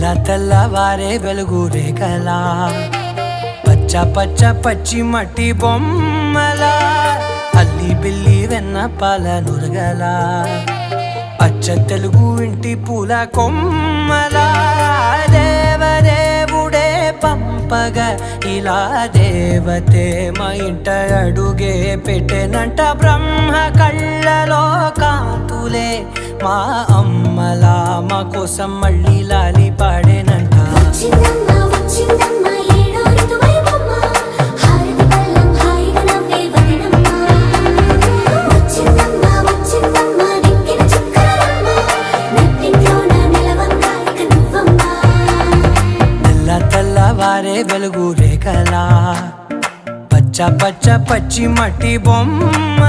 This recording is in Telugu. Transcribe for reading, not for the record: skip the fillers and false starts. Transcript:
తెల్ల తెల్లవారే వెలుగు రేఖలా పచ్చ పచ్చ పచ్చి మట్టి బొమ్మలా అల్లి బిల్లి వెన్న పాల నురగలా అచ్చ తెలుగు ఇంటి పూల కొమ్మలా దేవదేవుడే పంపగా ఇలా దేవతే మా ఇంట అడుగే పెట్టెనంట బ్రహ్మ కళ్ళలో కాంతులే మా అమ్మలా మా కోసం మళ్ళీ లాలి పాడేనంట తెల్లవారే వెలుగు రేఖలా పచ్చ పచ్చ పచ్చి మట్టి బొమ్మ